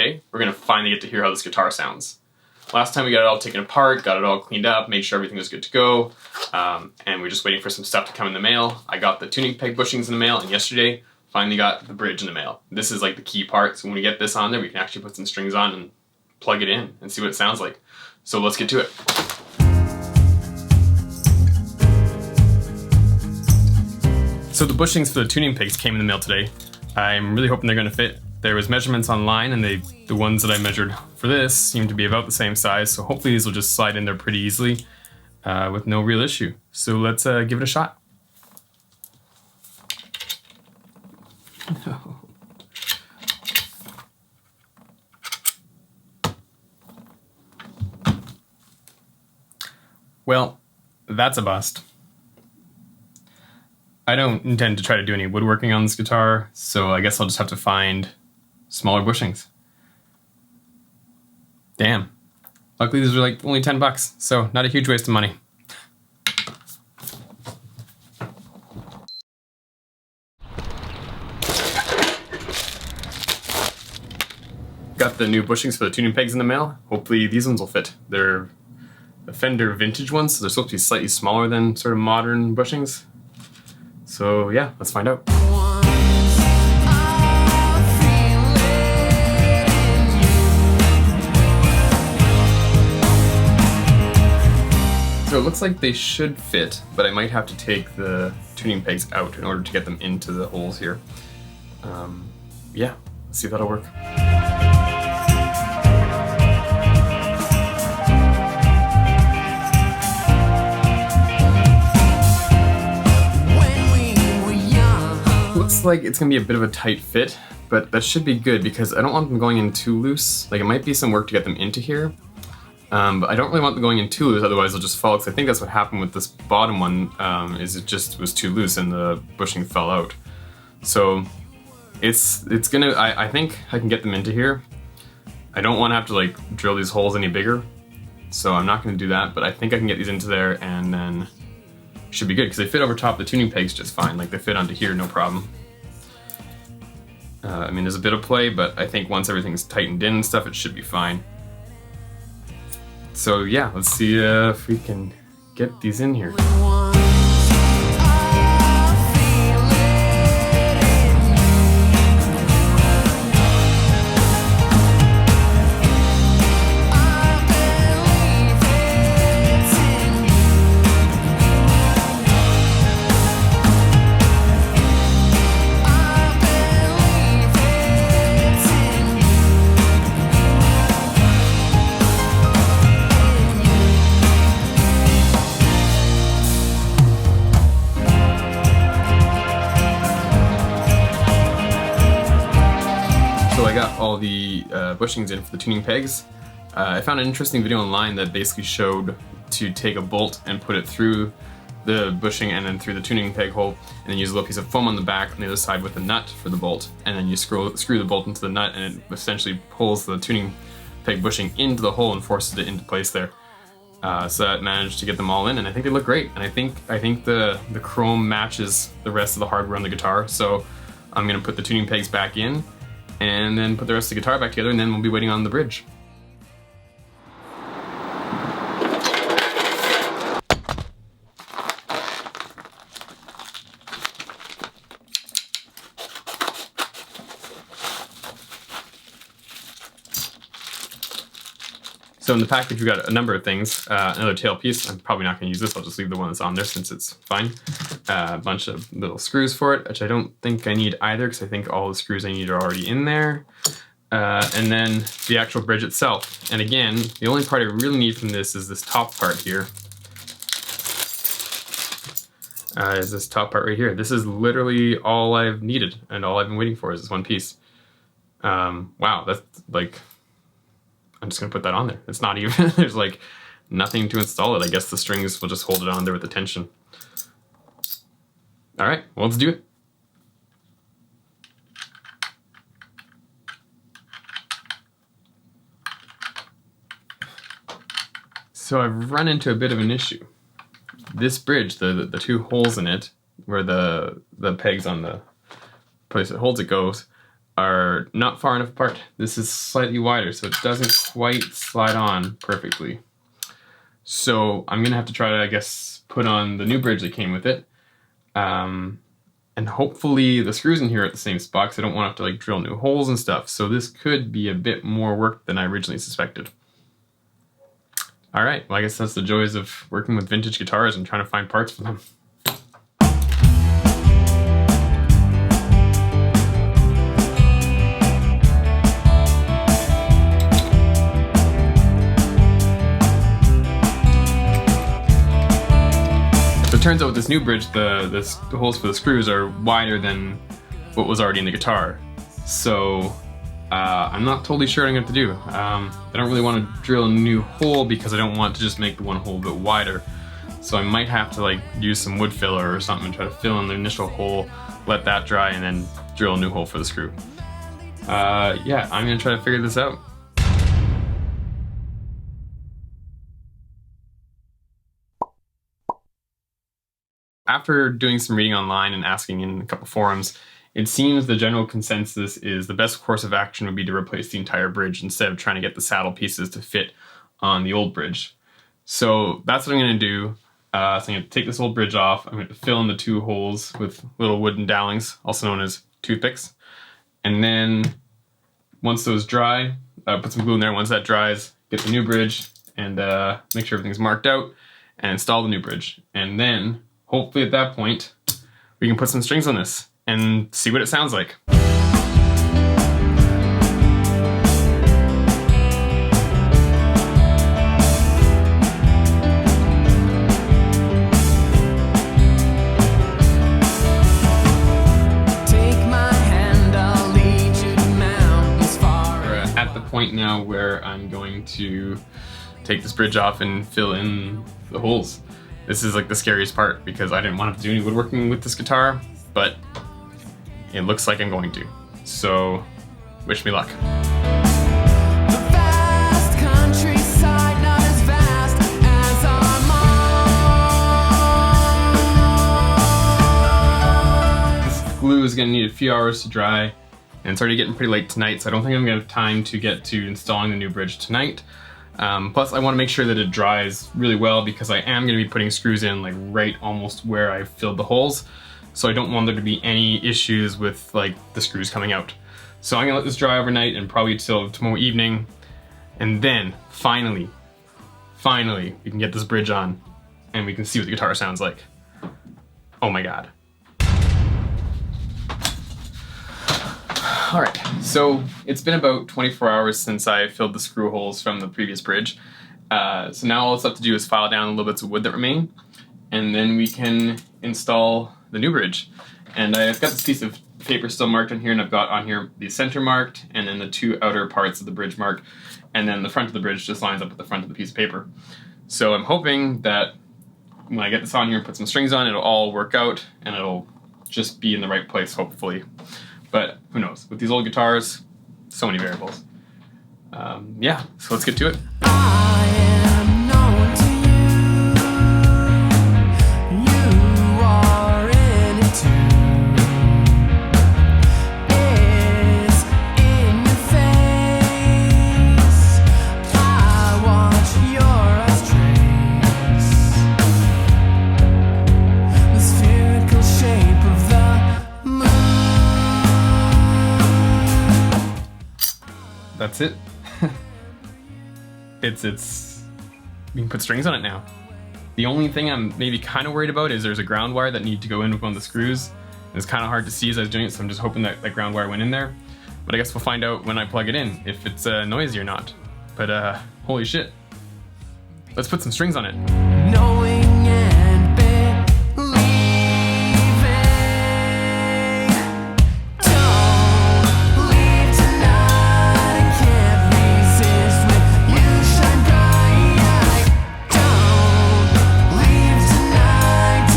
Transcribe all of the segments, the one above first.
today we're going to finally get to hear how this guitar sounds. Last time we got it all taken apart, got it all cleaned up, made sure everything was good to go, and we're just waiting for some stuff to come in the mail. I got the tuning peg bushings in the mail, and yesterday finally got the bridge in the mail. This is like the key part, so when we get this on there we can actually put some strings on and plug it in and see what it sounds like. So let's get to it. So the bushings for the tuning pegs came in the mail today. I'm really hoping they're going to fit. There was measurements online, and the ones that I measured for this seem to be about the same size, so hopefully these will just slide in there pretty easily with no real issue. So let's give it a shot. No. Well, that's a bust. I don't intend to try to do any woodworking on this guitar, so I guess I'll just have to find smaller bushings. Damn. Luckily these are like only 10 bucks, so not a huge waste of money. Got the new bushings for the tuning pegs in the mail. Hopefully these ones will fit. They're the Fender vintage ones, so they're supposed to be slightly smaller than sort of modern bushings. So yeah, let's find out. So it looks like they should fit, but I might have to take the tuning pegs out in order to get them into the holes here. Yeah, let's see if that'll work. Looks like it's gonna be a bit of a tight fit, but that should be good because I don't want them going in too loose. Like, it might be some work to get them into here. But I don't really want them going in too loose, otherwise they'll just fall, because I think that's what happened with this bottom one, is it just was too loose and the bushing fell out. So it's gonna, I think I can get them into here. I don't want to have to like drill these holes any bigger, so I'm not gonna do that, but I think I can get these into there and then should be good, because they fit over top the tuning pegs just fine. Like, they fit onto here, no problem. I mean, there's a bit of play, but I think once everything's tightened in and stuff, it should be fine. So yeah, let's see if we can get these in here. So I got all the bushings in for the tuning pegs. I found an interesting video online that basically showed to take a bolt and put it through the bushing and then through the tuning peg hole, and then use a little piece of foam on the back on the other side with a nut for the bolt, and then you screw the bolt into the nut, and it essentially pulls the tuning peg bushing into the hole and forces it into place there. So that managed to get them all in, and I think they look great. And I think the chrome matches the rest of the hardware on the guitar, so I'm gonna put the tuning pegs back in and then put the rest of the guitar back together, and then we'll be waiting on the bridge. So in the package we got a number of things. Another tail piece. I'm probably not going to use this, I'll just leave the one that's on there since it's fine. A bunch of little screws for it, which I don't think I need either, because I think all the screws I need are already in there. And then the actual bridge itself. And again, the only part I really need from this is this top part here. Is this top part right here. This is literally all I've needed, and all I've been waiting for is this one piece. Wow, that's like... I'm just gonna put that on there. It's not even, there's like nothing to install it. I guess the strings will just hold it on there with the tension. All right, well, let's do it. So I've run into a bit of an issue. This bridge, the two holes in it, where the pegs on the place that holds it goes, are not far enough apart. This is slightly wider, so it doesn't quite slide on perfectly. So I'm gonna have to try to, I guess, put on the new bridge that came with it. And hopefully the screws in here are at the same spot, because I don't want to have to like drill new holes and stuff. So this could be a bit more work than I originally suspected. All right, well, I guess that's the joys of working with vintage guitars and trying to find parts for them. So it turns out with this new bridge, the holes for the screws are wider than what was already in the guitar. So I'm not totally sure what I'm going to do. I don't really want to drill a new hole because I don't want to just make the one hole a bit wider. So I might have to like use some wood filler or something and try to fill in the initial hole, let that dry, and then drill a new hole for the screw. Yeah, I'm going to try to figure this out. After doing some reading online and asking in a couple forums, it seems the general consensus is the best course of action would be to replace the entire bridge instead of trying to get the saddle pieces to fit on the old bridge. So that's what I'm going to do. So I'm going to take this old bridge off. I'm going to fill in the two holes with little wooden dowlings, also known as toothpicks. And then once those dry, put some glue in there. Once that dries, get the new bridge and make sure everything's marked out and install the new bridge. And then hopefully at that point, we can put some strings on this and see what it sounds like. We're at the point now where I'm going to take this bridge off and fill in the holes. This is like the scariest part because I didn't want to have to do any woodworking with this guitar, but it looks like I'm going to. So, wish me luck. This glue is gonna need a few hours to dry, and it's already getting pretty late tonight, so I don't think I'm gonna have time to get to installing the new bridge tonight. Plus, I want to make sure that it dries really well because I am going to be putting screws in like right almost where I filled the holes. So I don't want there to be any issues with like the screws coming out. So I'm going to let this dry overnight and probably till tomorrow evening. And then finally, we can get this bridge on and we can see what the guitar sounds like. Oh my God. All right, so it's been about 24 hours since I filled the screw holes from the previous bridge. So now all it's left to do is file down the little bits of wood that remain, and then we can install the new bridge. And I've got this piece of paper still marked on here, and I've got on here the center marked, and then the two outer parts of the bridge marked, and then the front of the bridge just lines up with the front of the piece of paper. So I'm hoping that when I get this on here and put some strings on, it'll all work out, and it'll just be in the right place, hopefully. But who knows? With these old guitars, so many variables. Yeah, so let's get to it. I am known to you. You are in it too. It's in your face. I watch your eyes trace the spherical shape of the moon. That's it. We can put strings on it now. The only thing I'm maybe kind of worried about is there's a ground wire that needs to go in with one of the screws. And it's kind of hard to see as I was doing it, so I'm just hoping that that ground wire went in there. But I guess we'll find out when I plug it in, if it's noisy or not. But holy shit. Let's put some strings on it. Knowing and believing. Don't leave tonight. I can't resist when you shine bright. Don't leave tonight.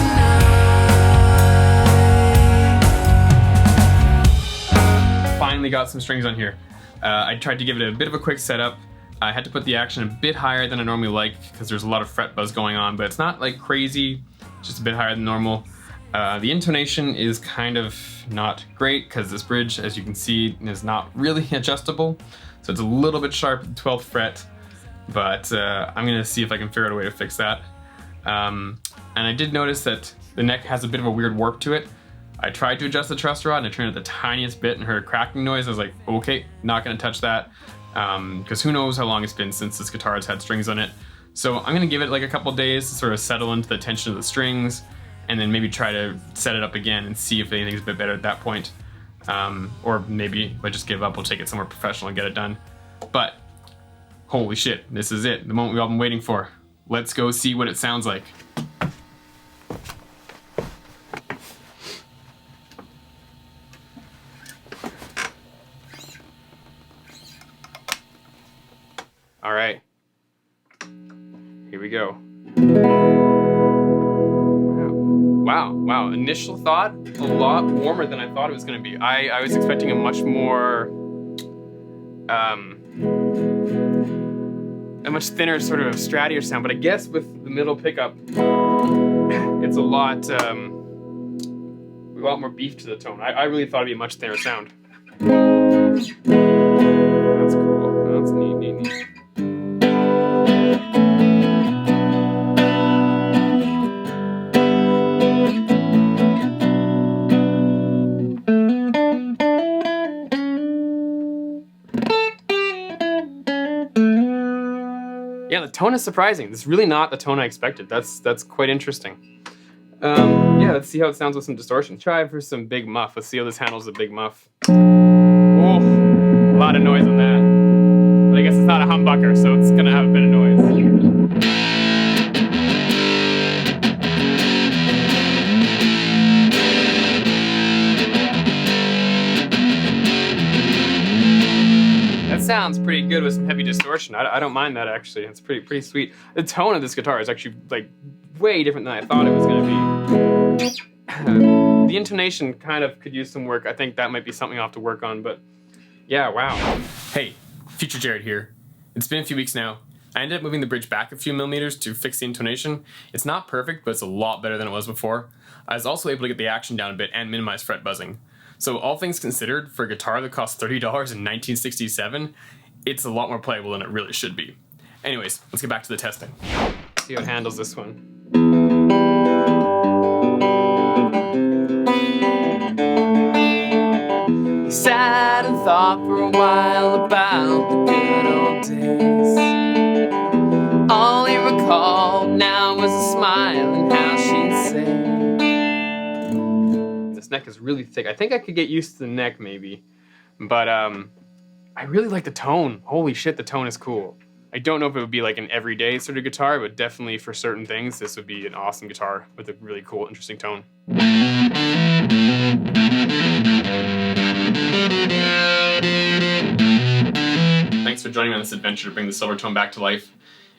Finally got some strings on here. I tried to give it a bit of a quick setup. I had to put the action a bit higher than I normally like because there's a lot of fret buzz going on, but it's not like crazy, just a bit higher than normal. The intonation is kind of not great because this bridge, as you can see, is not really adjustable. So it's a little bit sharp at the 12th fret, but I'm gonna see if I can figure out a way to fix that. And I did notice that the neck has a bit of a weird warp to it. I tried to adjust the truss rod and I turned it the tiniest bit and heard a cracking noise. I was like, okay, not gonna touch that. Because who knows how long it's been since this guitar has had strings on it. So I'm gonna give it like a couple days to sort of settle into the tension of the strings, and then maybe try to set it up again and see if anything's a bit better at that point. Or maybe if I just give up, we'll take it somewhere professional and get it done. But holy shit, this is it, the moment we've all been waiting for. Let's go see what it sounds like. All right, here we go. Wow, initial thought, a lot warmer than I thought it was gonna be. I was expecting a much more, a much thinner sort of strattier sound, but I guess with the middle pickup, it's a lot more beef to the tone. I really thought it'd be a much thinner sound. That's cool, that's neat. Yeah, the tone is surprising. It's really not the tone I expected. That's quite interesting. Yeah, let's see how it sounds with some distortion. Try for some big muff. Let's see how this handles a big muff. Oh, a lot of noise on that. But I guess it's not a humbucker, so it's gonna have a bit of noise. Sounds pretty good with some heavy distortion. I don't mind that actually. It's pretty sweet. The tone of this guitar is actually like way different than I thought it was gonna be. The intonation kind of could use some work. I think that might be something I'll have to work on, but yeah, wow. Hey, Future Jared here. It's been a few weeks now. I ended up moving the bridge back a few millimeters to fix the intonation. It's not perfect, but it's a lot better than it was before. I was also able to get the action down a bit and minimize fret buzzing. So all things considered, for a guitar that cost $30 in 1967, it's a lot more playable than it really should be. Anyways, let's get back to the testing. See how it handles this one. Sat and thought for a while about the good old days. All he recalled now was a smile and how she'd say, neck is really thick. I think I could get used to the neck maybe, but I really like the tone. Holy shit, the tone is cool. I don't know if it would be like an everyday sort of guitar, but definitely for certain things, this would be an awesome guitar with a really cool, interesting tone. Thanks for joining me on this adventure to bring the Silvertone back to life.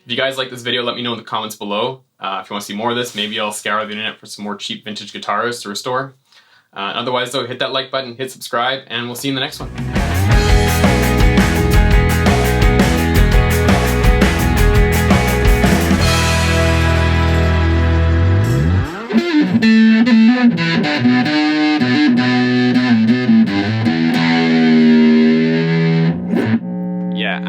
If you guys like this video, let me know in the comments below. If you want to see more of this, maybe I'll scour the internet for some more cheap vintage guitars to restore. Otherwise though, hit that like button, hit subscribe, and we'll see you in the next one. Yeah,